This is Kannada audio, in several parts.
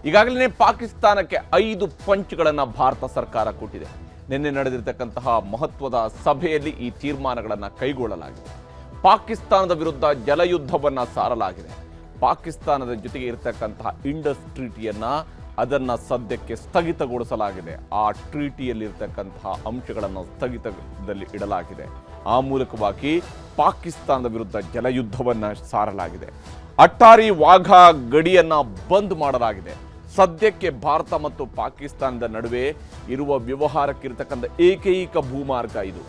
ಈಗಾಗಲೇ ಪಾಕಿಸ್ತಾನಕ್ಕೆ 5 ಪಂಚ್ಗಳನ್ನು ಭಾರತ ಸರ್ಕಾರ ಕೊಟ್ಟಿದೆ. ನಿನ್ನೆ ನಡೆದಿರತಕ್ಕಂತಹ ಮಹತ್ವದ ಸಭೆಯಲ್ಲಿ ಈ ತೀರ್ಮಾನಗಳನ್ನು ಕೈಗೊಳ್ಳಲಾಗಿದೆ. ಪಾಕಿಸ್ತಾನದ ವಿರುದ್ಧ ಜಲಯುದ್ಧವನ್ನು ಸಾರಲಾಗಿದೆ. ಪಾಕಿಸ್ತಾನದ ಜೊತೆಗೆ ಇರತಕ್ಕಂತಹ ಇಂಡಸ್ ಟ್ರೀಟಿಯನ್ನು ಅದನ್ನು ಸದ್ಯಕ್ಕೆ ಸ್ಥಗಿತಗೊಳಿಸಲಾಗಿದೆ. ಆ ಟ್ರೀಟಿಯಲ್ಲಿರ್ತಕ್ಕಂತಹ ಅಂಶಗಳನ್ನು ಸ್ಥಗಿತದಲ್ಲಿ ಇಡಲಾಗಿದೆ. ಆ ಮೂಲಕವಾಗಿ ಪಾಕಿಸ್ತಾನದ ವಿರುದ್ಧ ಜಲಯುದ್ಧವನ್ನು ಸಾರಲಾಗಿದೆ. ಅಟ್ಟಾರಿ ವಾಘಾ ಗಡಿಯನ್ನು ಬಂದ್ ಮಾಡಲಾಗಿದೆ. ಸದ್ಯಕ್ಕೆ ಭಾರತ ಮತ್ತು ಪಾಕಿಸ್ತಾನದ ನಡುವೆ ಇರುವ ವ್ಯವಹಾರಕ್ಕಿರ್ತಕ್ಕಂಥ ಏಕೈಕ ಭೂಮಾರ್ಗ ಇದು.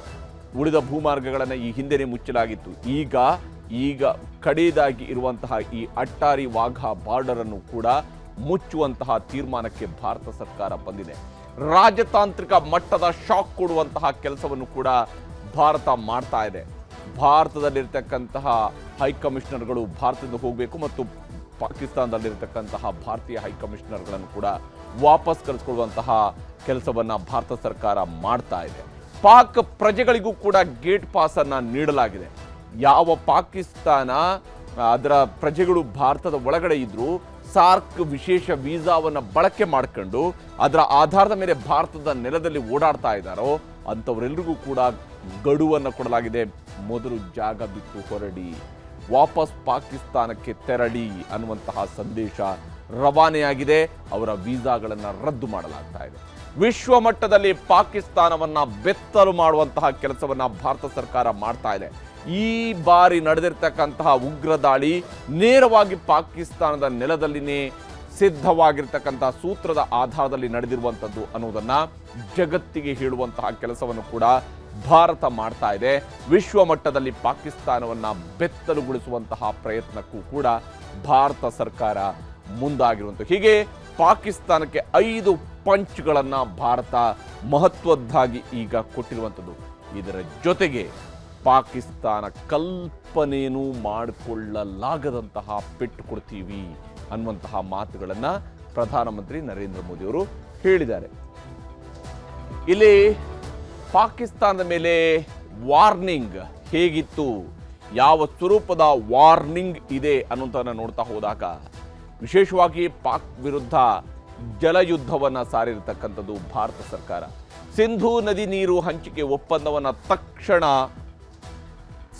ಉಳಿದ ಭೂಮಾರ್ಗಗಳನ್ನು ಈ ಹಿಂದೆನೇ ಮುಚ್ಚಲಾಗಿತ್ತು. ಈಗ ಕಡೆಯದಾಗಿ ಇರುವಂತಹ ಈ ಅಟ್ಟಾರಿ ವಾಘಾ ಬಾರ್ಡರ್ ಅನ್ನು ಕೂಡ ಮುಚ್ಚುವಂತಹ ತೀರ್ಮಾನಕ್ಕೆ ಭಾರತ ಸರ್ಕಾರ ಬಂದಿದೆ. ರಾಜತಾಂತ್ರಿಕ ಮಟ್ಟದ ಶಾಕ್ ಕೊಡುವಂತಹ ಕೆಲಸವನ್ನು ಕೂಡ ಭಾರತ ಮಾಡ್ತಾ ಇದೆ. ಭಾರತದಲ್ಲಿರ್ತಕ್ಕಂತಹ ಹೈಕಮಿಷನರ್ಗಳು ಭಾರತದಿಂದ ಹೋಗಬೇಕು ಮತ್ತು ಪಾಕಿಸ್ತಾನದಲ್ಲಿರ್ತಕ್ಕಂತಹ ಭಾರತೀಯ ಹೈಕಮಿಷನರ್ಗಳನ್ನು ಕೂಡ ವಾಪಸ್ ಕಳಿಸ್ಕೊಳ್ಳುವಂತಹ ಕೆಲಸವನ್ನು ಭಾರತ ಸರ್ಕಾರ ಮಾಡ್ತಾ ಇದೆ. ಪಾಕ್ ಪ್ರಜೆಗಳಿಗೂ ಕೂಡ ಗೇಟ್ ಪಾಸ್ ಅನ್ನು ನೀಡಲಾಗಿದೆ. ಯಾವ ಪಾಕಿಸ್ತಾನ ಅದರ ಪ್ರಜೆಗಳು ಭಾರತದ ಒಳಗಡೆ ಇದ್ರೂ ಸಾರ್ಕ್ ವಿಶೇಷ ವೀಸಾವನ್ನು ಬಳಕೆ ಮಾಡಿಕೊಂಡು ಅದರ ಆಧಾರದ ಮೇಲೆ ಭಾರತದ ನೆಲದಲ್ಲಿ ಓಡಾಡ್ತಾ ಇದ್ದಾರೋ ಅಂಥವರೆಲ್ಲರಿಗೂ ಕೂಡ ಗಡುವನ್ನು ಕೊಡಲಾಗಿದೆ. ಮೊದಲು ಜಾಗ ಬಿಟ್ಟು ಹೊರಡಿ, ವಾಪಸ್ ಪಾಕಿಸ್ತಾನಕ್ಕೆ ತೆರಳಿ ಅನ್ನುವಂತಹ ಸಂದೇಶ ರವಾನೆಯಾಗಿದೆ. ಅವರ ವೀಸಾಗಳನ್ನು ರದ್ದು ಮಾಡಲಾಗ್ತಾ ಇದೆ. ವಿಶ್ವ ಮಟ್ಟದಲ್ಲಿ ಪಾಕಿಸ್ತಾನವನ್ನು ಬೆತ್ತಲು ಮಾಡುವಂತಹ ಕೆಲಸವನ್ನು ಭಾರತ ಸರ್ಕಾರ ಮಾಡ್ತಾ ಇದೆ. ಈ ಬಾರಿ ನಡೆದಿರ್ತಕ್ಕಂತಹ ಉಗ್ರ ದಾಳಿ ನೇರವಾಗಿ ಪಾಕಿಸ್ತಾನದ ನೆಲದಲ್ಲಿನೇ ಸಿದ್ಧವಾಗಿರ್ತಕ್ಕಂತಹ ಸೂತ್ರದ ಆಧಾರದಲ್ಲಿ ನಡೆದಿರುವಂಥದ್ದು ಅನ್ನೋದನ್ನು ಜಗತ್ತಿಗೆ ಹೇಳುವಂತಹ ಕೆಲಸವನ್ನು ಕೂಡ ಭಾರತ ಮಾಡ್ತಾ ಇದೆ. ವಿಶ್ವ ಮಟ್ಟದಲ್ಲಿ ಪಾಕಿಸ್ತಾನವನ್ನು ಬೆತ್ತಲುಗೊಳಿಸುವಂತಹ ಪ್ರಯತ್ನಕ್ಕೂ ಕೂಡ ಭಾರತ ಸರ್ಕಾರ ಮುಂದಾಗಿರುವಂಥದ್ದು. ಹೀಗೆ ಪಾಕಿಸ್ತಾನಕ್ಕೆ 5 ಪಂಚ್ಗಳನ್ನು ಭಾರತ ಮಹತ್ವದ್ದಾಗಿ ಈಗ ಕೊಟ್ಟಿರುವಂಥದ್ದು. ಇದರ ಜೊತೆಗೆ ಪಾಕಿಸ್ತಾನ ಕಲ್ಪನೆಯೂ ಮಾಡಿಕೊಳ್ಳಲಾಗದಂತಹ ಪೆಟ್ಟು ಕೊಡ್ತೀವಿ ಅನ್ನುವಂತಹ ಮಾತುಗಳನ್ನು ಪ್ರಧಾನಮಂತ್ರಿ ನರೇಂದ್ರ ಮೋದಿ ಅವರು ಹೇಳಿದ್ದಾರೆ. ಇಲ್ಲಿ ಪಾಕಿಸ್ತಾನದ ಮೇಲೆ ವಾರ್ನಿಂಗ್ ಹೇಗಿತ್ತು, ಯಾವ ಸ್ವರೂಪದ ವಾರ್ನಿಂಗ್ ಇದೆ ಅನ್ನೋದನ್ನು ನೋಡ್ತಾ ಹೋದಾಗ ವಿಶೇಷವಾಗಿ ಪಾಕ್ ವಿರುದ್ಧ ಜಲಯುದ್ಧವನ್ನು ಸಾರಿರತಕ್ಕಂಥದ್ದು ಭಾರತ ಸರ್ಕಾರ. ಸಿಂಧೂ ನದಿ ನೀರು ಹಂಚಿಕೆ ಒಪ್ಪಂದವನ್ನು ತಕ್ಷಣ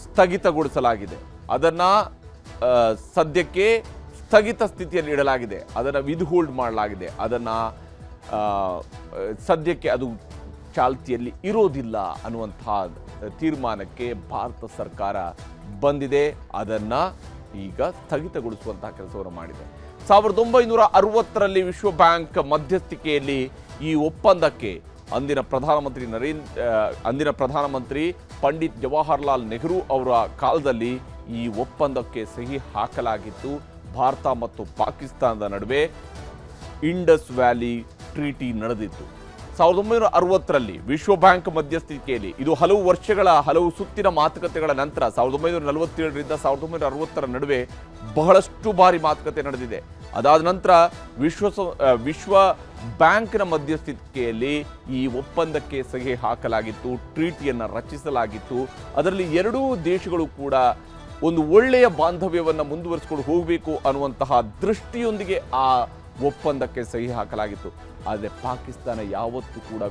ಸ್ಥಗಿತಗೊಳಿಸಲಾಗಿದೆ. ಅದನ್ನು ಸದ್ಯಕ್ಕೆ ಸ್ಥಗಿತ ಸ್ಥಿತಿಯಲ್ಲಿ ಇಡಲಾಗಿದೆ. ಅದನ್ನು ವಿದ್ಹೋಲ್ಡ್ ಮಾಡಲಾಗಿದೆ. ಅದನ್ನು ಸದ್ಯಕ್ಕೆ ಅದು ಚಾಲ್ತಿಯಲ್ಲಿ ಇರೋದಿಲ್ಲ ಅನ್ನುವಂತಹ ತೀರ್ಮಾನಕ್ಕೆ ಭಾರತ ಸರ್ಕಾರ ಬಂದಿದೆ. ಅದನ್ನು ಈಗ ಸ್ಥಗಿತಗೊಳಿಸುವಂತಹ ಕೆಲಸವನ್ನು ಮಾಡಿದೆ. 1960ರಲ್ಲಿ ವಿಶ್ವ ಬ್ಯಾಂಕ್ ಮಧ್ಯಸ್ಥಿಕೆಯಲ್ಲಿ ಈ ಒಪ್ಪಂದಕ್ಕೆ ಅಂದಿನ ಪ್ರಧಾನಮಂತ್ರಿ ಪಂಡಿತ್ ಜವಾಹರ್ಲಾಲ್ ನೆಹರು ಅವರ ಕಾಲದಲ್ಲಿ ಈ ಒಪ್ಪಂದಕ್ಕೆ ಸಹಿ ಹಾಕಲಾಗಿತ್ತು. ಭಾರತ ಮತ್ತು ಪಾಕಿಸ್ತಾನದ ನಡುವೆ ಇಂಡಸ್ ವ್ಯಾಲಿ ಟ್ರೀಟಿ ನಡೆದಿತ್ತು. 1960ರಲ್ಲಿ ವಿಶ್ವ ಬ್ಯಾಂಕ್ ಮಧ್ಯಸ್ಥಿಕೆಯಲ್ಲಿ ಇದು ಹಲವು ಸುತ್ತಿನ ಮಾತುಕತೆಗಳ ನಂತರ 1947ರಿಂದ 1960ರ ನಡುವೆ ಬಹಳಷ್ಟು ಬಾರಿ ಮಾತುಕತೆ ನಡೆದಿದೆ. ಅದಾದ ನಂತರ ವಿಶ್ವ ಬ್ಯಾಂಕ್ನ ಮಧ್ಯಸ್ಥಿಕೆಯಲ್ಲಿ ಈ ಒಪ್ಪಂದಕ್ಕೆ ಸಹಿ ಹಾಕಲಾಗಿತ್ತು. ಟ್ರೀಟಿಯನ್ನು ರಚಿಸಲಾಗಿತ್ತು. ಅದರಲ್ಲಿ ಎರಡೂ ದೇಶಗಳು ಕೂಡ ಒಂದು ಒಳ್ಳೆಯ ಬಾಂಧವ್ಯವನ್ನು ಮುಂದುವರಿಸಿಕೊಂಡು ಹೋಗಬೇಕು ಅನ್ನುವಂತಹ ದೃಷ್ಟಿಯೊಂದಿಗೆ ಆ ಒಪ್ಪಂದಕ್ಕೆ ಸಹಿ ಹಾಕಲಾಗಿತ್ತು. ಆದರೆ ಪಾಕಿಸ್ತಾನ ಯಾವತ್ತೂ ಕೂಡ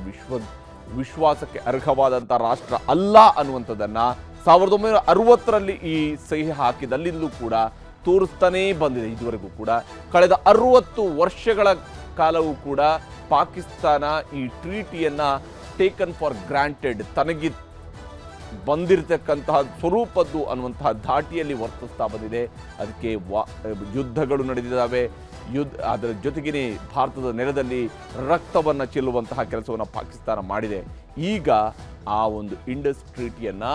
ವಿಶ್ವಾಸಕ್ಕೆ ಅರ್ಹವಾದಂಥ ರಾಷ್ಟ್ರ ಅಲ್ಲ ಅನ್ನುವಂಥದ್ದನ್ನು 1960ರಲ್ಲಿ ಈ ಸಹಿ ಹಾಕಿದಲ್ಲಿಂದಲೂ ಕೂಡ ತೋರಿಸ್ತಾನೇ ಬಂದಿದೆ. ಇದುವರೆಗೂ ಕೂಡ ಕಳೆದ 60 ವರ್ಷಗಳ ಕಾಲವೂ ಕೂಡ ಪಾಕಿಸ್ತಾನ ಈ ಟ್ರೀಟಿಯನ್ನು ಟೇಕನ್ ಫಾರ್ ಗ್ರಾಂಟೆಡ್, ತನಗೆ ಬಂದಿರತಕ್ಕಂತಹ ಸ್ವರೂಪದ್ದು ಅನ್ನುವಂತಹ ಧಾಟಿಯಲ್ಲಿ ವರ್ತಿಸ್ತಾ ಬಂದಿದೆ. ಅದಕ್ಕೆ ಯುದ್ಧಗಳು ನಡೆದಿದ್ದಾವೆ. ಅದರ ಜೊತೆಗೇ ಭಾರತದ ನೆಲದಲ್ಲಿ ರಕ್ತವನ್ನು ಚೆಲ್ಲುವಂತಹ ಕೆಲಸವನ್ನು ಪಾಕಿಸ್ತಾನ ಮಾಡಿದೆ. ಈಗ ಆ ಒಂದು ಇಂಡಸ್ ಟ್ರೀಟಿಯನ್ನು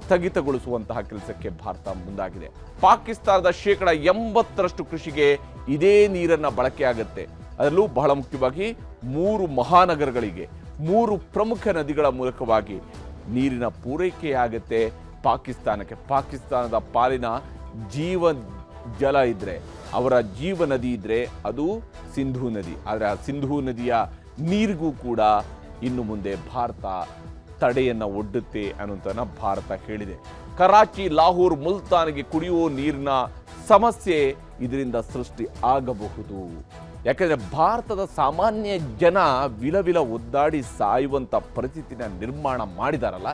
ಸ್ಥಗಿತಗೊಳಿಸುವಂತಹ ಕೆಲಸಕ್ಕೆ ಭಾರತ ಮುಂದಾಗಿದೆ. ಪಾಕಿಸ್ತಾನದ 80% ಕೃಷಿಗೆ ಇದೇ ನೀರನ್ನು ಬಳಕೆಯಾಗುತ್ತೆ. ಅದರಲ್ಲೂ ಬಹಳ ಮುಖ್ಯವಾಗಿ 3 ಮಹಾನಗರಗಳಿಗೆ 3 ಪ್ರಮುಖ ನದಿಗಳ ಮೂಲಕವಾಗಿ ನೀರಿನ ಪೂರೈಕೆಯಾಗುತ್ತೆ ಪಾಕಿಸ್ತಾನಕ್ಕೆ. ಪಾಕಿಸ್ತಾನದ ಪಾಲಿನ ಜಲ ಇದ್ದರೆ, ಅವರ ಜೀವ ನದಿ ಇದ್ದರೆ ಅದು ಸಿಂಧೂ ನದಿ. ಆದರೆ ಆ ಸಿಂಧೂ ನದಿಯ ನೀರಿಗೂ ಕೂಡ ಇನ್ನು ಮುಂದೆ ಭಾರತ ತಡೆಯನ್ನು ಒಡ್ಡುತ್ತೆ ಅನ್ನೋದನ್ನು ಭಾರತ ಹೇಳಿದೆ. ಕರಾಚಿ, ಲಾಹೋರ್, ಮುಲ್ತಾನ್ಗೆ ಕುಡಿಯುವ ನೀರಿನ ಸಮಸ್ಯೆ ಇದರಿಂದ ಸೃಷ್ಟಿ ಆಗಬಹುದು. ಯಾಕಂದರೆ ಭಾರತದ ಸಾಮಾನ್ಯ ಜನ ವಿಲವಿಲ ಒದ್ದಾಡಿ ಸಾಯುವಂಥ ಪರಿಸ್ಥಿತಿನ ನಿರ್ಮಾಣ ಮಾಡಿದಾರಲ್ಲ,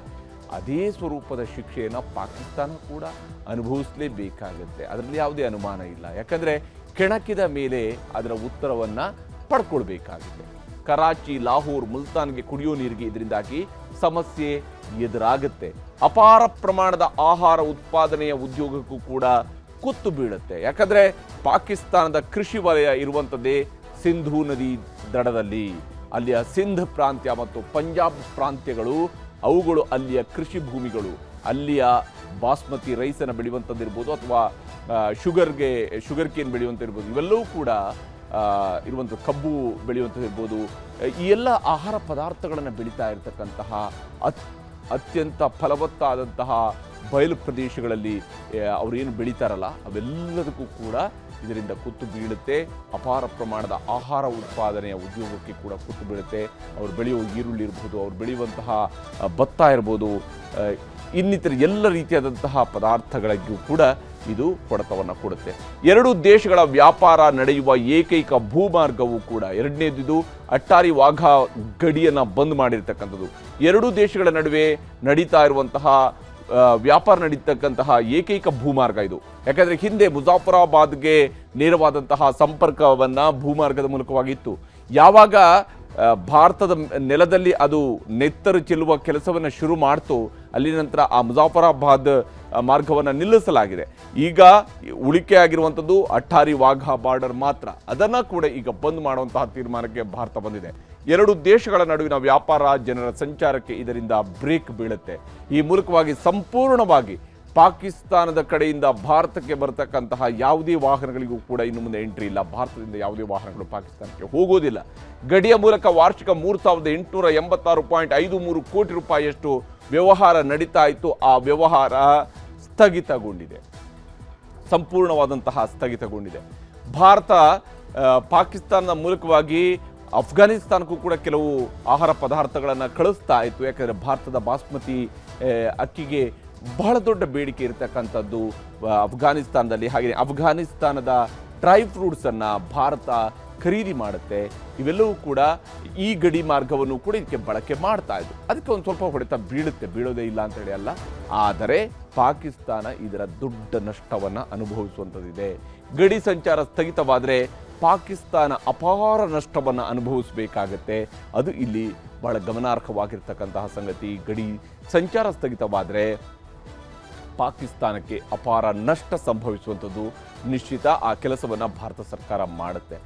ಅದೇ ಸ್ವರೂಪದ ಶಿಕ್ಷೆಯನ್ನು ಪಾಕಿಸ್ತಾನ ಕೂಡ ಅನುಭವಿಸಲೇಬೇಕಾಗುತ್ತೆ. ಅದರಲ್ಲಿ ಯಾವುದೇ ಅನುಮಾನ ಇಲ್ಲ. ಯಾಕಂದರೆ ಕೆಣಕಿದ ಮೇಲೆ ಅದರ ಉತ್ತರವನ್ನು ಪಡ್ಕೊಳ್ಬೇಕಾಗುತ್ತೆ. ಕರಾಚಿ, ಲಾಹೋರ್, ಮುಲ್ತಾನ್ಗೆ ಕುಡಿಯೋ ನೀರಿಗೆ ಇದರಿಂದಾಗಿ ಸಮಸ್ಯೆ ಎದುರಾಗುತ್ತೆ. ಅಪಾರ ಪ್ರಮಾಣದ ಆಹಾರ ಉತ್ಪಾದನೆಯ ಉದ್ಯೋಗಕ್ಕೂ ಕೂಡ ಕುತ್ತು ಬೀಳುತ್ತೆ. ಯಾಕಂದರೆ ಪಾಕಿಸ್ತಾನದ ಕೃಷಿ ವಲಯ ಇರುವಂಥದ್ದೇ ಸಿಂಧೂ ನದಿ ದಡದಲ್ಲಿ. ಅಲ್ಲಿಯ ಸಿಂಧ್ ಪ್ರಾಂತ್ಯ ಮತ್ತು ಪಂಜಾಬ್ ಪ್ರಾಂತ್ಯಗಳು ಅವುಗಳು ಅಲ್ಲಿಯ ಕೃಷಿ ಭೂಮಿಗಳು. ಅಲ್ಲಿಯ ಬಾಸ್ಮತಿ ರೈಸನ್ನು ಬೆಳೆಯುವಂಥದ್ದಿರ್ಬೋದು ಅಥವಾ ಶುಗರ್ ಕೇನ್ ಬೆಳೆಯುವಂಥದ್ದಿರ್ಬೋದು, ಇವೆಲ್ಲವೂ ಕೂಡ ಇರುವಂಥ ಕಬ್ಬು ಬೆಳೆಯುವಂಥದ್ದಿರ್ಬೋದು, ಈ ಎಲ್ಲ ಆಹಾರ ಪದಾರ್ಥಗಳನ್ನು ಬೆಳೀತಾ ಇರತಕ್ಕಂತಹ ಅತ್ಯಂತ ಫಲವತ್ತಾದಂತಹ ಬಯಲು ಪ್ರದೇಶಗಳಲ್ಲಿ ಅವರೇನು ಬೆಳೀತಾರಲ್ಲ ಅವೆಲ್ಲದಕ್ಕೂ ಕೂಡ ಇದರಿಂದ ಕುತ್ತು ಬೀಳುತ್ತೆ. ಅಪಾರ ಪ್ರಮಾಣದ ಆಹಾರ ಉತ್ಪಾದನೆಯ ಉದ್ಯೋಗಕ್ಕೆ ಕೂಡ ಕುತ್ತು ಬೀಳುತ್ತೆ. ಅವರು ಬೆಳೆಯುವ ಈರುಳ್ಳಿ ಇರ್ಬೋದು, ಅವ್ರು ಬೆಳೆಯುವಂತಹ ಭತ್ತ ಇರ್ಬೋದು, ಇನ್ನಿತರ ಎಲ್ಲ ರೀತಿಯಾದಂತಹ ಪದಾರ್ಥಗಳಿಗೂ ಕೂಡ ಇದು ಹೊಡೆತವನ್ನು ಕೊಡುತ್ತೆ. ಎರಡೂ ದೇಶಗಳ ವ್ಯಾಪಾರ ನಡೆಯುವ ಏಕೈಕ ಭೂಮಾರ್ಗವೂ ಕೂಡ ಎರಡನೇದು ಅಟ್ಟಾರಿ ವಾಘಾ ಗಡಿಯನ್ನು ಬಂದ್ ಮಾಡಿರ್ತಕ್ಕಂಥದ್ದು. ಎರಡೂ ದೇಶಗಳ ನಡುವೆ ನಡೀತಾ ಇರುವಂತಹ ವ್ಯಾಪಾರ ನಡೀತಕ್ಕಂತಹ ಏಕೈಕ ಭೂಮಾರ್ಗ ಇದು. ಯಾಕಂದರೆ ಹಿಂದೆ ಮುಜಾಫರಾಬಾದ್ಗೆ ನೇರವಾದಂತಹ ಸಂಪರ್ಕವನ್ನು ಭೂಮಾರ್ಗದ ಮೂಲಕವಾಗಿತ್ತು. ಯಾವಾಗ ಭಾರತದ ನೆಲದಲ್ಲಿ ಅದು ನೆತ್ತರು ಚೆಲ್ಲುವ ಕೆಲಸವನ್ನು ಶುರು ಮಾಡ್ತು, ಅಲ್ಲಿ ನಂತರ ಆ ಮುಜಾಫರಾಬಾದ್ ಮಾರ್ಗವನ್ನು ನಿಲ್ಲಿಸಲಾಗಿದೆ. ಈಗ ಉಳಿಕೆ ಆಗಿರುವಂಥದ್ದು ಅಟ್ಟಾರಿ ವಾಘಾ ಬಾರ್ಡರ್ ಮಾತ್ರ. ಅದನ್ನು ಕೂಡ ಈಗ ಬಂದ್ ಮಾಡುವಂತಹ ತೀರ್ಮಾನಕ್ಕೆ ಭಾರತ ಬಂದಿದೆ. ಎರಡು ದೇಶಗಳ ನಡುವಿನ ವ್ಯಾಪಾರ, ಜನರ ಸಂಚಾರಕ್ಕೆ ಇದರಿಂದ ಬ್ರೇಕ್ ಬೀಳುತ್ತೆ. ಈ ಮೂಲಕವಾಗಿ ಸಂಪೂರ್ಣವಾಗಿ ಪಾಕಿಸ್ತಾನದ ಕಡೆಯಿಂದ ಭಾರತಕ್ಕೆ ಬರತಕ್ಕಂತಹ ಯಾವುದೇ ವಾಹನಗಳಿಗೂ ಕೂಡ ಇನ್ನು ಮುಂದೆ ಎಂಟ್ರಿ ಇಲ್ಲ. ಭಾರತದಿಂದ ಯಾವುದೇ ವಾಹನಗಳು ಪಾಕಿಸ್ತಾನಕ್ಕೆ ಹೋಗೋದಿಲ್ಲ. ಗಡಿಯ ಮೂಲಕ ವಾರ್ಷಿಕ 3886.53 ಕೋಟಿ ರೂಪಾಯಿಯಷ್ಟು ವ್ಯವಹಾರ ನಡೀತಾ ಇತ್ತು. ಆ ವ್ಯವಹಾರ ಸ್ಥಗಿತಗೊಂಡಿದೆ, ಸಂಪೂರ್ಣವಾದಂತಹ ಸ್ಥಗಿತಗೊಂಡಿದೆ. ಭಾರತ ಪಾಕಿಸ್ತಾನದ ಮೂಲಕವಾಗಿ ಅಫ್ಘಾನಿಸ್ತಾನಕ್ಕೂ ಕೂಡ ಕೆಲವು ಆಹಾರ ಪದಾರ್ಥಗಳನ್ನು ಕಳಿಸ್ತಾ ಇತ್ತು. ಯಾಕಂದರೆ ಭಾರತದ ಬಾಸ್ಮತಿ ಅಕ್ಕಿಗೆ ಬಹಳ ದೊಡ್ಡ ಬೇಡಿಕೆ ಇರತಕ್ಕಂಥದ್ದು ಅಫ್ಘಾನಿಸ್ತಾನದಲ್ಲಿ. ಹಾಗೆಯೇ ಅಫ್ಘಾನಿಸ್ತಾನದ ಡ್ರೈ ಫ್ರೂಟ್ಸನ್ನು ಭಾರತ ಖರೀದಿ ಮಾಡುತ್ತೆ. ಇವೆಲ್ಲವೂ ಕೂಡ ಈ ಗಡಿ ಮಾರ್ಗವನ್ನು ಕೂಡ ಇದಕ್ಕೆ ಬಳಕೆ ಮಾಡ್ತಾ ಇದ್ದು. ಅದಕ್ಕೆ ಒಂದು ಸ್ವಲ್ಪ ಹೊಡೆತ ಬೀಳೋದೇ ಇಲ್ಲ ಅಂತೇಳಿ ಅಲ್ಲ, ಆದರೆ ಪಾಕಿಸ್ತಾನ ಇದರ ದೊಡ್ಡ ನಷ್ಟವನ್ನು ಅನುಭವಿಸುವಂಥದ್ದಿದೆ. ಗಡಿ ಸಂಚಾರ ಸ್ಥಗಿತವಾದರೆ ಪಾಕಿಸ್ತಾನ ಅಪಾರ ನಷ್ಟವನ್ನು ಅನುಭವಿಸಬೇಕಾಗತ್ತೆ. ಅದು ಇಲ್ಲಿ ಬಹಳ ಗಮನಾರ್ಹವಾಗಿರ್ತಕ್ಕಂತಹ ಸಂಗತಿ. ಗಡಿ ಸಂಚಾರ ಸ್ಥಗಿತವಾದರೆ ಪಾಕಿಸ್ತಾನಕ್ಕೆ ಅಪಾರ ನಷ್ಟ ಸಂಭವಿಸುವಂಥದ್ದು ನಿಶ್ಚಿತ. ಆ ಕೆಲಸವನ್ನು ಭಾರತ ಸರ್ಕಾರ ಮಾಡುತ್ತೆ.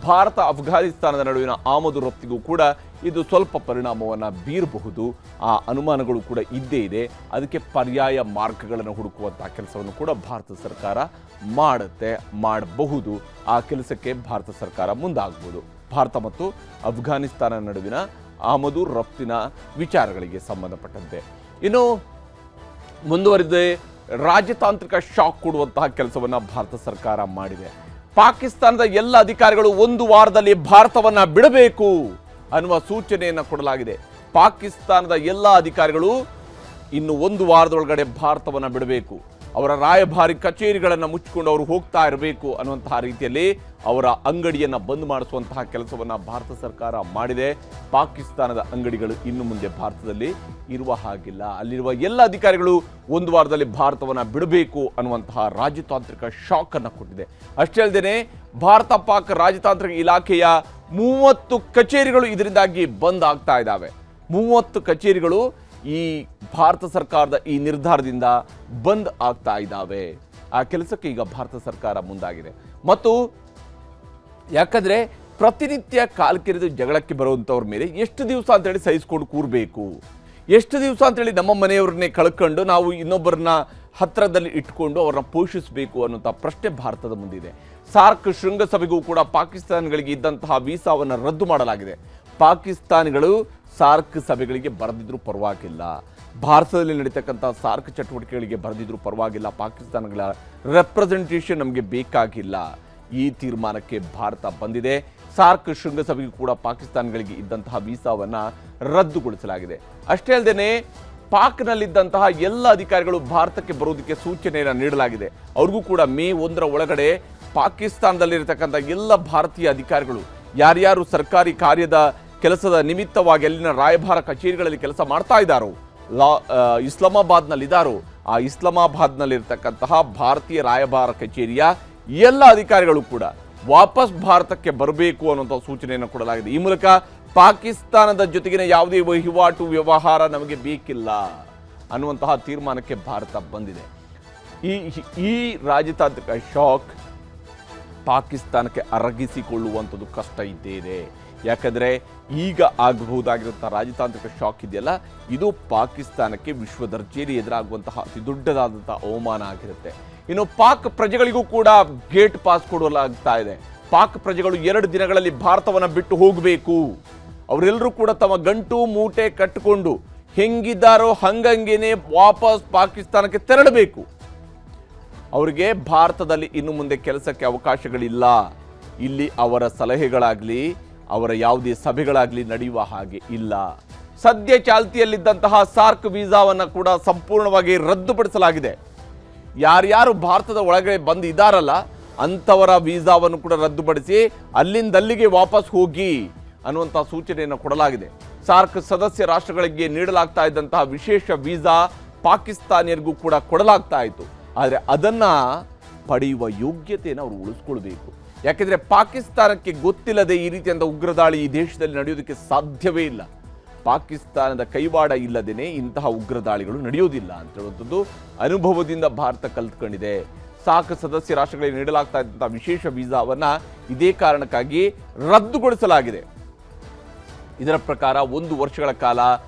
ಭಾರತ ಅಫ್ಘಾನಿಸ್ತಾನದ ನಡುವಿನ ಆಮದು ರಫ್ತಿಗೂ ಕೂಡ ಇದು ಸ್ವಲ್ಪ ಪರಿಣಾಮವನ್ನು ಬೀರಬಹುದು. ಆ ಅನುಮಾನಗಳು ಕೂಡ ಇದ್ದೇ ಇದೆ. ಅದಕ್ಕೆ ಪರ್ಯಾಯ ಮಾರ್ಗಗಳನ್ನು ಹುಡುಕುವಂತಹ ಕೆಲಸವನ್ನು ಕೂಡ ಭಾರತ ಸರ್ಕಾರ ಮಾಡಬಹುದು. ಆ ಕೆಲಸಕ್ಕೆ ಭಾರತ ಸರ್ಕಾರ ಮುಂದಾಗಬಹುದು. ಭಾರತ ಮತ್ತು ಅಫ್ಘಾನಿಸ್ತಾನ ನಡುವಿನ ಆಮದು ರಫ್ತಿನ ವಿಚಾರಗಳಿಗೆ ಸಂಬಂಧಪಟ್ಟಂತೆ ಇನ್ನು ಮುಂದುವರಿದೆ ರಾಜತಾಂತ್ರಿಕ ಶಾಕ್ ಕೊಡುವಂತಹ ಕೆಲಸವನ್ನು ಭಾರತ ಸರ್ಕಾರ ಮಾಡಿದೆ. ಪಾಕಿಸ್ತಾನದ ಎಲ್ಲ ಅಧಿಕಾರಿಗಳು 1 ವಾರದಲ್ಲಿ ಭಾರತವನ್ನು ಬಿಡಬೇಕು ಅನ್ನುವ ಸೂಚನೆಯನ್ನು ಕೊಡಲಾಗಿದೆ. ಪಾಕಿಸ್ತಾನದ ಎಲ್ಲ ಅಧಿಕಾರಿಗಳು ಇನ್ನು 1 ವಾರದೊಳಗಡೆ ಭಾರತವನ್ನು ಬಿಡಬೇಕು. ಅವರ ರಾಯಭಾರಿ ಕಚೇರಿಗಳನ್ನು ಮುಚ್ಚಿಕೊಂಡು ಅವರು ಹೋಗ್ತಾ ಇರಬೇಕು ಅನ್ನುವಂತಹ ರೀತಿಯಲ್ಲಿ ಅವರ ಅಂಗಡಿಯನ್ನು ಬಂದ್ ಮಾಡಿಸುವಂತಹ ಕೆಲಸವನ್ನು ಭಾರತ ಸರ್ಕಾರ ಮಾಡಿದೆ. ಪಾಕಿಸ್ತಾನದ ಅಂಗಡಿಗಳು ಇನ್ನು ಮುಂದೆ ಭಾರತದಲ್ಲಿ ಇರುವ ಹಾಗಿಲ್ಲ. ಅಲ್ಲಿರುವ ಎಲ್ಲ ಅಧಿಕಾರಿಗಳು 1 ವಾರದಲ್ಲಿ ಭಾರತವನ್ನು ಬಿಡಬೇಕು ಅನ್ನುವಂತಹ ರಾಜತಾಂತ್ರಿಕ ಶಾಕ್ ಅನ್ನು ಕೊಟ್ಟಿದೆ. ಅಷ್ಟೇ ಅಲ್ಲದೆ ಭಾರತ ಪಾಕ್ ರಾಜತಾಂತ್ರಿಕ ಇಲಾಖೆಯ 30 ಕಚೇರಿಗಳು ಇದರಿಂದಾಗಿ ಬಂದ್ ಆಗ್ತಾ ಇದ್ದಾವೆ. 30 ಕಚೇರಿಗಳು ಈ ಭಾರತ ಸರ್ಕಾರದ ಈ ನಿರ್ಧಾರದಿಂದ ಬಂದ್ ಆಗ್ತಾ ಇದ್ದಾವೆ. ಆ ಕೆಲಸಕ್ಕೆ ಈಗ ಭಾರತ ಸರ್ಕಾರ ಮುಂದಾಗಿದೆ. ಮತ್ತು ಯಾಕಂದ್ರೆ ಪ್ರತಿನಿತ್ಯ ಕಾಲ್ಕೆರೆದು ಜಗಳಕ್ಕೆ ಬರುವಂಥವ್ರ ಮೇಲೆ ಎಷ್ಟು ದಿವಸ ಅಂತೇಳಿ ಸಹಿಸ್ಕೊಂಡು ಕೂರಬೇಕು, ಎಷ್ಟು ದಿವಸ ಅಂತೇಳಿ ನಮ್ಮ ಮನೆಯವ್ರನ್ನೇ ಕಳ್ಕೊಂಡು ನಾವು ಇನ್ನೊಬ್ಬರನ್ನ ಹತ್ತಿರದಲ್ಲಿ ಇಟ್ಕೊಂಡು ಅವ್ರನ್ನ ಪೋಷಿಸಬೇಕು ಅನ್ನುವಂಥ ಪ್ರಶ್ನೆ ಭಾರತದ ಮುಂದಿದೆ. ಸಾರ್ಕ್ ಶೃಂಗಸಭೆಗೂ ಕೂಡ ಪಾಕಿಸ್ತಾನಿಗಳಿಗೆ ಇದ್ದಂತಹ ವೀಸಾವನ್ನು ರದ್ದು ಮಾಡಲಾಗಿದೆ. ಪಾಕಿಸ್ತಾನಿಗಳು ಸಾರ್ಕ್ ಸಭೆಗಳಿಗೆ ಬರೆದಿದ್ರೂ ಪರವಾಗಿಲ್ಲ, ಭಾರತದಲ್ಲಿ ನಡೀತಕ್ಕಂಥ ಸಾರ್ಕ್ ಚಟುವಟಿಕೆಗಳಿಗೆ ಬರೆದಿದ್ರೂ ಪರವಾಗಿಲ್ಲ, ಪಾಕಿಸ್ತಾನಗಳ ರೆಪ್ರೆಸೆಂಟೇಷನ್ ನಮಗೆ ಬೇಕಾಗಿಲ್ಲ. ಈ ತೀರ್ಮಾನಕ್ಕೆ ಭಾರತ ಬಂದಿದೆ. ಸಾರ್ಕ್ ಶೃಂಗಸಭೆಗೂ ಕೂಡ ಪಾಕಿಸ್ತಾನಿಗಳಿಗೆ ಇದ್ದಂತಹ ವೀಸಾವನ್ನು ರದ್ದುಗೊಳಿಸಲಾಗಿದೆ. ಅಷ್ಟೇ ಅಲ್ಲದೆ ಪಾಕ್ನಲ್ಲಿದ್ದಂತಹ ಎಲ್ಲ ಅಧಿಕಾರಿಗಳು ಭಾರತಕ್ಕೆ ಬರೋದಕ್ಕೆ ಸೂಚನೆಯನ್ನು ನೀಡಲಾಗಿದೆ. ಅವ್ರಿಗೂ ಕೂಡ ಮೇ 1 ಒಳಗಡೆ ಪಾಕಿಸ್ತಾನದಲ್ಲಿರ್ತಕ್ಕಂಥ ಎಲ್ಲ ಭಾರತೀಯ ಅಧಿಕಾರಿಗಳು ಯಾರ್ಯಾರು ಸರ್ಕಾರಿ ಕಾರ್ಯದ ಕೆಲಸದ ನಿಮಿತ್ತವಾಗಿ ಅಲ್ಲಿನ ರಾಯಭಾರ ಕಚೇರಿಗಳಲ್ಲಿ ಕೆಲಸ ಮಾಡ್ತಾ ಇದ್ದಾರೋ, ಇಸ್ಲಾಮಾಬಾದ್ನಲ್ಲಿದ್ದಾರೋ, ಆ ಇಸ್ಲಾಮಾಬಾದ್ನಲ್ಲಿರ್ತಕ್ಕಂತಹ ಭಾರತೀಯ ರಾಯಭಾರ ಕಚೇರಿಯ ಎಲ್ಲ ಅಧಿಕಾರಿಗಳು ಕೂಡ ವಾಪಸ್ ಭಾರತಕ್ಕೆ ಬರಬೇಕು ಅನ್ನುವಂಥ ಸೂಚನೆಯನ್ನು ಕೊಡಲಾಗಿದೆ. ಈ ಮೂಲಕ ಪಾಕಿಸ್ತಾನದ ಜೊತೆಗಿನ ಯಾವುದೇ ವಹಿವಾಟು ವ್ಯವಹಾರ ನಮಗೆ ಬೇಕಿಲ್ಲ ಅನ್ನುವಂತಹ ತೀರ್ಮಾನಕ್ಕೆ ಭಾರತ ಬಂದಿದೆ. ಈ ರಾಜತಾಂತ್ರಿಕ ಶಾಕ್ ಪಾಕಿಸ್ತಾನಕ್ಕೆ ಅರಗಿಸಿಕೊಳ್ಳುವಂಥದ್ದು ಕಷ್ಟ ಇದ್ದೇ ಇದೆ. ಯಾಕಂದರೆ ಈಗ ಆಗಬಹುದಾಗಿರುವಂಥ ರಾಜತಾಂತ್ರಿಕ ಶಾಕ್ ಇದೆಯಲ್ಲ, ಇದು ಪಾಕಿಸ್ತಾನಕ್ಕೆ ವಿಶ್ವ ದರ್ಜೆಯಲ್ಲಿ ಎದುರಾಗುವಂತಹ ಅತಿ ದೊಡ್ಡದಾದಂಥ ಅವಮಾನ ಆಗಿರುತ್ತೆ. ಇನ್ನು ಪಾಕ್ ಪ್ರಜೆಗಳಿಗೂ ಕೂಡ ಗೇಟ್ ಪಾಸ್ ಕೊಡಲಾಗ್ತಾ ಇದೆ. ಪಾಕ್ ಪ್ರಜೆಗಳು 2 ದಿನಗಳಲ್ಲಿ ಭಾರತವನ್ನು ಬಿಟ್ಟು ಹೋಗಬೇಕು. ಅವರೆಲ್ಲರೂ ಕೂಡ ತಮ್ಮ ಗಂಟು ಮೂಟೆ ಕಟ್ಟಿಕೊಂಡು ಹೆಂಗಿದ್ದಾರೋ ಹಂಗಂಗೇನೆ ವಾಪಸ್ ಪಾಕಿಸ್ತಾನಕ್ಕೆ ತೆರಳಬೇಕು. ಅವರಿಗೆ ಭಾರತದಲ್ಲಿ ಇನ್ನು ಮುಂದೆ ಕೆಲಸಕ್ಕೆ ಅವಕಾಶಗಳಿಲ್ಲ. ಇಲ್ಲಿ ಅವರ ಸಲಹೆಗಳಾಗಲಿ ಅವರ ಯಾವುದೇ ಸಭೆಗಳಾಗಲಿ ನಡೆಯುವ ಹಾಗೆ ಇಲ್ಲ. ಸದ್ಯ ಚಾಲ್ತಿಯಲ್ಲಿದ್ದಂತಹ ಸಾರ್ಕ್ ವೀಸಾವನ್ನು ಕೂಡ ಸಂಪೂರ್ಣವಾಗಿ ರದ್ದುಪಡಿಸಲಾಗಿದೆ. ಯಾರ್ಯಾರು ಭಾರತದ ಒಳಗಡೆ ಬಂದಿದ್ದಾರಲ್ಲ ಅಂಥವರ ವೀಸಾವನ್ನು ಕೂಡ ರದ್ದುಪಡಿಸಿ ಅಲ್ಲಿಂದಲ್ಲಿಗೆ ವಾಪಸ್ ಹೋಗಿ ಅನ್ನುವಂಥ ಸೂಚನೆಯನ್ನು ಕೊಡಲಾಗಿದೆ. ಸಾರ್ಕ್ ಸದಸ್ಯ ರಾಷ್ಟ್ರಗಳಿಗೆ ನೀಡಲಾಗ್ತಾ ಇದ್ದಂತಹ ವಿಶೇಷ ವೀಸಾ ಪಾಕಿಸ್ತಾನಿಯರಿಗೂ ಕೂಡ ಕೊಡಲಾಗ್ತಾ ಇತ್ತು. ಆದರೆ ಅದನ್ನು ಪಡೆಯುವ ಯೋಗ್ಯತೆಯನ್ನು ಅವರು ಉಳಿಸ್ಕೊಳ್ಬೇಕು. ಯಾಕೆಂದರೆ ಪಾಕಿಸ್ತಾನಕ್ಕೆ ಗೊತ್ತಿಲ್ಲದೆ ಈ ರೀತಿಯಾದ ಉಗ್ರದಾಳಿ ಈ ದೇಶದಲ್ಲಿ ನಡೆಯೋದಕ್ಕೆ ಸಾಧ್ಯವೇ ಇಲ್ಲ. ಪಾಕಿಸ್ತಾನದ ಕೈವಾಡ ಇಲ್ಲದೇನೆ ಇಂತಹ ಉಗ್ರದಾಳಿಗಳು ನಡೆಯೋದಿಲ್ಲ ಅಂತ ಹೇಳುವಂಥದ್ದು ಅನುಭವದಿಂದ ಭಾರತ ಕಲ್ತ್ಕೊಂಡಿದೆ. ಸಾರ್ಕ್ ಸದಸ್ಯ ರಾಷ್ಟ್ರಗಳಿಗೆ ನೀಡಲಾಗ್ತಾ ಇದ್ದಂತಹ ವಿಶೇಷ ವೀಸಾವನ್ನು ಇದೇ ಕಾರಣಕ್ಕಾಗಿ ರದ್ದುಗೊಳಿಸಲಾಗಿದೆ. ಇದರ ಪ್ರಕಾರ 1 ವರ್ಷಗಳ ಕಾಲ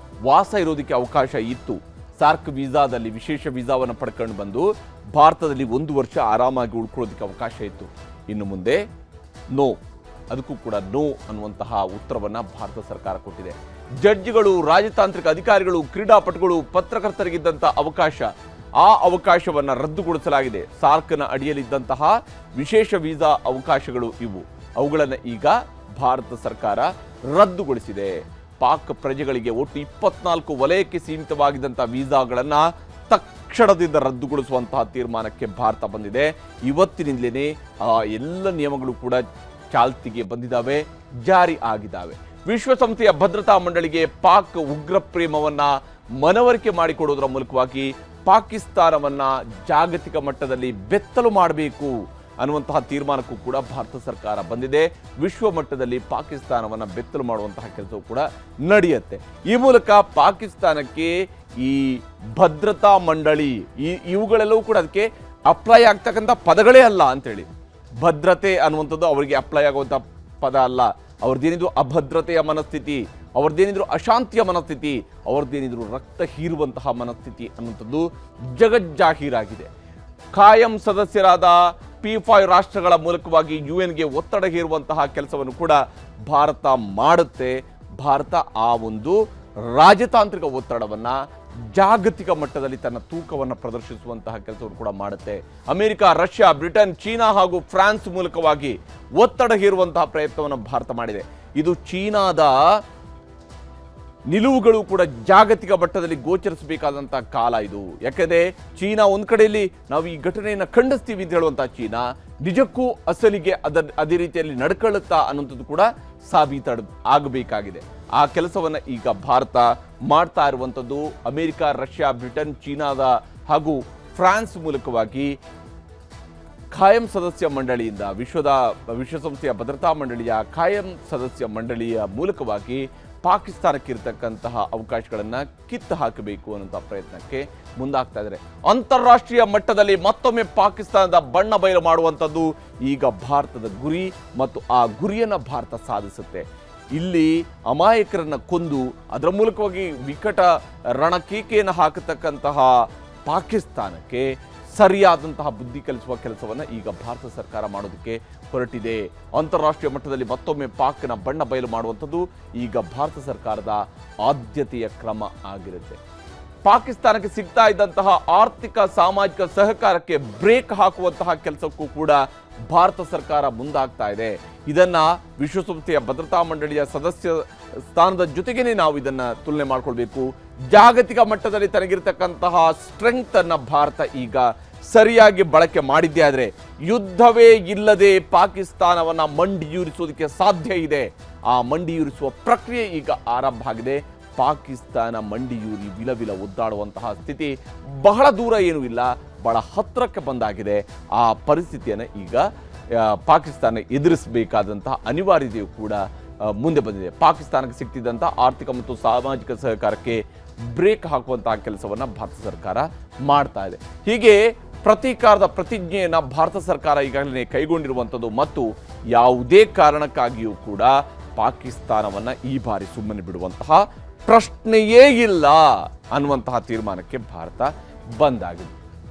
ವಾಸ ಇರೋದಕ್ಕೆ ಅವಕಾಶ ಇತ್ತು. ಸಾರ್ಕ್ ವೀಸಾದಲ್ಲಿ ವಿಶೇಷ ವೀಸಾವನ್ನು ಪಡ್ಕೊಂಡು ಬಂದು ಭಾರತದಲ್ಲಿ 1 ವರ್ಷ ಆರಾಮಾಗಿ ಉಳ್ಕೊಳ್ಳೋದಕ್ಕೆ ಅವಕಾಶ ಇತ್ತು. ಇನ್ನು ಮುಂದೆ ನೋ, ಅದಕ್ಕೂ ಕೂಡ ನೋ ಅನ್ನುವಂತಹ ಉತ್ತರವನ್ನು ಭಾರತ ಸರ್ಕಾರ ಕೊಟ್ಟಿದೆ. ಜಡ್ಜ್ಗಳು, ರಾಜತಾಂತ್ರಿಕ ಅಧಿಕಾರಿಗಳು, ಕ್ರೀಡಾಪಟುಗಳು, ಪತ್ರಕರ್ತರಿಗಿದ್ದಂಥ ಅವಕಾಶ, ಆ ಅವಕಾಶವನ್ನು ರದ್ದುಗೊಳಿಸಲಾಗಿದೆ. ಸಾರ್ಕ್ನ ಅಡಿಯಲ್ಲಿದ್ದಂತಹ ವಿಶೇಷ ವೀಸಾ ಅವಕಾಶಗಳು ಇವು, ಅವುಗಳನ್ನು ಈಗ ಭಾರತ ಸರ್ಕಾರ ರದ್ದುಗೊಳಿಸಿದೆ. ಪಾಕ್ ಪ್ರಜೆಗಳಿಗೆ ಒಟ್ಟು 24 ವಲಯಕ್ಕೆ ಸೀಮಿತವಾಗಿದ್ದಂಥ ವೀಸಾಗಳನ್ನು ತಕ್ಷಣದಿಂದ ರದ್ದುಗೊಳಿಸುವಂತಹ ತೀರ್ಮಾನಕ್ಕೆ ಭಾರತ ಬಂದಿದೆ. ಇವತ್ತಿನಿಂದಲೇ ಎಲ್ಲ ನಿಯಮಗಳು ಕೂಡ ಚಾಲ್ತಿಗೆ ಬಂದಿದ್ದಾವೆ, ಜಾರಿ ಆಗಿದ್ದಾವೆ. ವಿಶ್ವಸಂಸ್ಥೆಯ ಭದ್ರತಾ ಮಂಡಳಿಗೆ ಪಾಕ್ ಉಗ್ರ ಪ್ರೇಮವನ್ನು ಮನವರಿಕೆ ಮಾಡಿಕೊಡೋದರ ಮೂಲಕವಾಗಿ ಪಾಕಿಸ್ತಾನವನ್ನು ಜಾಗತಿಕ ಮಟ್ಟದಲ್ಲಿ ಬೆತ್ತಲು ಮಾಡಬೇಕು ಅನ್ನುವಂತಹ ತೀರ್ಮಾನಕ್ಕೂ ಕೂಡ ಭಾರತ ಸರ್ಕಾರ ಬಂದಿದೆ. ವಿಶ್ವ ಮಟ್ಟದಲ್ಲಿ ಪಾಕಿಸ್ತಾನವನ್ನು ಬೆತ್ತಲು ಮಾಡುವಂತಹ ಕೆಲಸವೂ ಕೂಡ ನಡೆಯುತ್ತೆ. ಈ ಮೂಲಕ ಪಾಕಿಸ್ತಾನಕ್ಕೆ ಈ ಭದ್ರತಾ ಮಂಡಳಿ ಇವುಗಳೆಲ್ಲವೂ ಕೂಡ ಅದಕ್ಕೆ ಅಪ್ಲೈ ಆಗ್ತಕ್ಕಂಥ ಪದಗಳೇ ಅಲ್ಲ ಅಂತೇಳಿ. ಭದ್ರತೆ ಅನ್ನುವಂಥದ್ದು ಅವರಿಗೆ ಅಪ್ಲೈ ಆಗುವಂಥ ಪದ ಅಲ್ಲ. ಅವ್ರದ್ದೇನಿದ್ರು ಅಭದ್ರತೆಯ ಮನಸ್ಥಿತಿ, ಅವ್ರದ್ದೇನಿದ್ರು ಅಶಾಂತಿಯ ಮನಸ್ಥಿತಿ, ಅವ್ರದ್ದೇನಿದ್ರು ರಕ್ತ ಹೀರುವಂತಹ ಮನಸ್ಥಿತಿ ಅನ್ನುವಂಥದ್ದು ಜಗಜ್ಜಾಹೀರಾಗಿದೆ. ಖಾಯಂ ಸದಸ್ಯರಾದ P5 ರಾಷ್ಟ್ರಗಳ ಮೂಲಕವಾಗಿ UN-ಗೆ ಒತ್ತಡ ಹೇರುವಂತಹ ಕೆಲಸವನ್ನು ಕೂಡ ಭಾರತ ಮಾಡುತ್ತೆ. ಭಾರತ ಆ ಒಂದು ರಾಜತಾಂತ್ರಿಕ ಒತ್ತಡವನ್ನು ಜಾಗತಿಕ ಮಟ್ಟದಲ್ಲಿ ತನ್ನ ತೂಕವನ್ನು ಪ್ರದರ್ಶಿಸುವಂತಹ ಕೆಲಸವನ್ನು ಕೂಡ ಮಾಡುತ್ತೆ. ಅಮೆರಿಕ, ರಷ್ಯಾ, ಬ್ರಿಟನ್, ಚೀನಾ ಹಾಗೂ ಫ್ರಾನ್ಸ್ ಮೂಲಕವಾಗಿ ಒತ್ತಡ ಹೇರುವಂತಹ ಪ್ರಯತ್ನವನ್ನು ಭಾರತ ಮಾಡಿದೆ. ಇದು ಚೀನಾದ ನಿಲುವುಗಳು ಕೂಡ ಜಾಗತಿಕ ಮಟ್ಟದಲ್ಲಿ ಗೋಚರಿಸಬೇಕಾದಂತಹ ಕಾಲ ಇದು. ಯಾಕಂದರೆ ಚೀನಾ ಒಂದು ಕಡೆಯಲ್ಲಿ ನಾವು ಈ ಘಟನೆಯನ್ನು ಖಂಡಿಸ್ತೀವಿ ಅಂತ ಹೇಳುವಂತಹ ಚೀನಾ ನಿಜಕ್ಕೂ ಅಸಲಿಗೆ ಅದೇ ರೀತಿಯಲ್ಲಿ ನಡ್ಕೊಳ್ಳುತ್ತಾ ಅನ್ನುವಂಥದ್ದು ಕೂಡ ಸಾಬೀತು ಆಗಬೇಕಾಗಿದೆ. ಆ ಕೆಲಸವನ್ನು ಈಗ ಭಾರತ ಮಾಡ್ತಾ ಇರುವಂಥದ್ದು ಅಮೆರಿಕ, ರಷ್ಯಾ, ಬ್ರಿಟನ್, ಚೀನಾದ ಹಾಗೂ ಫ್ರಾನ್ಸ್ ಮೂಲಕವಾಗಿ ಖಾಯಂ ಸದಸ್ಯ ಮಂಡಳಿಯಿಂದ ವಿಶ್ವಸಂಸ್ಥೆಯ ಭದ್ರತಾ ಮಂಡಳಿಯ ಖಾಯಂ ಸದಸ್ಯ ಮಂಡಳಿಯ ಮೂಲಕವಾಗಿ ಪಾಕಿಸ್ತಾನಕ್ಕೆ ಇರತಕ್ಕಂತಹ ಅವಕಾಶಗಳನ್ನು ಕಿತ್ತು ಹಾಕಬೇಕು ಅನ್ನುವಂಥ ಪ್ರಯತ್ನಕ್ಕೆ ಮುಂದಾಗ್ತಾ ಇದ್ದಾರೆ. ಅಂತಾರಾಷ್ಟ್ರೀಯ ಮಟ್ಟದಲ್ಲಿ ಮತ್ತೊಮ್ಮೆ ಪಾಕಿಸ್ತಾನದ ಬಣ್ಣ ಬಯಲು ಮಾಡುವಂಥದ್ದು ಈಗ ಭಾರತದ ಗುರಿ ಮತ್ತು ಆ ಗುರಿಯನ್ನು ಭಾರತ ಸಾಧಿಸುತ್ತೆ. ಇಲ್ಲಿ ಅಮಾಯಕರನ್ನು ಕೊಂದು ಅದರ ಮೂಲಕವಾಗಿ ವಿಕಟ ರಣಕೇಕೆಯನ್ನು ಹಾಕತಕ್ಕಂತಹ ಪಾಕಿಸ್ತಾನಕ್ಕೆ ಸರಿಯಾದಂತಹ ಬುದ್ಧಿ ಕಲಿಸುವ ಕೆಲಸವನ್ನು ಈಗ ಭಾರತ ಸರ್ಕಾರ ಮಾಡೋದಕ್ಕೆ ಹೊರಟಿದೆ. ಅಂತಾರಾಷ್ಟ್ರೀಯ ಮಟ್ಟದಲ್ಲಿ ಮತ್ತೊಮ್ಮೆ ಪಾಕ್ನ ಬಣ್ಣ ಬಯಲು ಮಾಡುವಂಥದ್ದು ಈಗ ಭಾರತ ಸರ್ಕಾರದ ಆದ್ಯತೆಯ ಕ್ರಮ ಆಗಿರುತ್ತೆ. ಪಾಕಿಸ್ತಾನಕ್ಕೆ ಸಿಗ್ತಾ ಇದ್ದಂತಹ ಆರ್ಥಿಕ ಸಾಮಾಜಿಕ ಸಹಕಾರಕ್ಕೆ ಬ್ರೇಕ್ ಹಾಕುವಂತಹ ಕೆಲಸಕ್ಕೂ ಕೂಡ ಭಾರತ ಸರ್ಕಾರ ಮುಂದಾಗ್ತಾ ಇದೆ. ಇದನ್ನ ವಿಶ್ವಸಂಸ್ಥೆಯ ಭದ್ರತಾ ಮಂಡಳಿಯ ಸದಸ್ಯ ಸ್ಥಾನದ ಜೊತೆಗೇನೆ ನಾವು ಇದನ್ನ ತುಲನೆ ಮಾಡ್ಕೊಳ್ಬೇಕು. ಜಾಗತಿಕ ಮಟ್ಟದಲ್ಲಿ ತನಗಿರ್ತಕ್ಕಂತಹ ಸ್ಟ್ರೆಂತ್ ಅನ್ನ ಭಾರತ ಈಗ ಸರಿಯಾಗಿ ಬಳಕೆ ಮಾಡಿದ್ದೇ ಆದರೆ ಯುದ್ಧವೇ ಇಲ್ಲದೆ ಪಾಕಿಸ್ತಾನವನ್ನು ಮಂಡಿಯೂರಿಸುವುದಕ್ಕೆ ಸಾಧ್ಯ ಇದೆ. ಆ ಮಂಡಿಯೂರಿಸುವ ಪ್ರಕ್ರಿಯೆ ಈಗ ಆರಂಭ ಆಗಿದೆ. ಪಾಕಿಸ್ತಾನ ಮಂಡಿಯೂರಿ ವಿಲವಿಲ ಒದ್ದಾಡುವಂತಹ ಸ್ಥಿತಿ ಬಹಳ ದೂರ ಏನೂ ಇಲ್ಲ, ಬಹಳ ಹತ್ತಿರಕ್ಕೆ ಬಂದಾಗಿದೆ. ಆ ಪರಿಸ್ಥಿತಿಯನ್ನು ಈಗ ಪಾಕಿಸ್ತಾನ ಎದುರಿಸಬೇಕಾದಂತಹ ಅನಿವಾರ್ಯತೆಯು ಕೂಡ ಮುಂದೆ ಬಂದಿದೆ. ಪಾಕಿಸ್ತಾನಕ್ಕೆ ಸಿಗ್ತಿದ್ದಂಥ ಆರ್ಥಿಕ ಮತ್ತು ಸಾಮಾಜಿಕ ಸಹಕಾರಕ್ಕೆ ಬ್ರೇಕ್ ಹಾಕುವಂತಹ ಕೆಲಸವನ್ನು ಭಾರತ ಸರ್ಕಾರ ಮಾಡ್ತಾ ಇದೆ. ಹೀಗೆ ಪ್ರತೀಕಾರದ ಪ್ರತಿಜ್ಞೆಯನ್ನು ಭಾರತ ಸರ್ಕಾರ ಈಗಾಗಲೇ ಕೈಗೊಂಡಿರುವಂಥದ್ದು ಮತ್ತು ಯಾವುದೇ ಕಾರಣಕ್ಕಾಗಿಯೂ ಕೂಡ ಪಾಕಿಸ್ತಾನವನ್ನು ಈ ಬಾರಿ ಸುಮ್ಮನೆ ಬಿಡುವಂತಹ ಪ್ರಶ್ನೆಯೇ ಇಲ್ಲ ಅನ್ನುವಂತಹ ತೀರ್ಮಾನಕ್ಕೆ ಭಾರತ ಬಂದಾಗಿದೆ.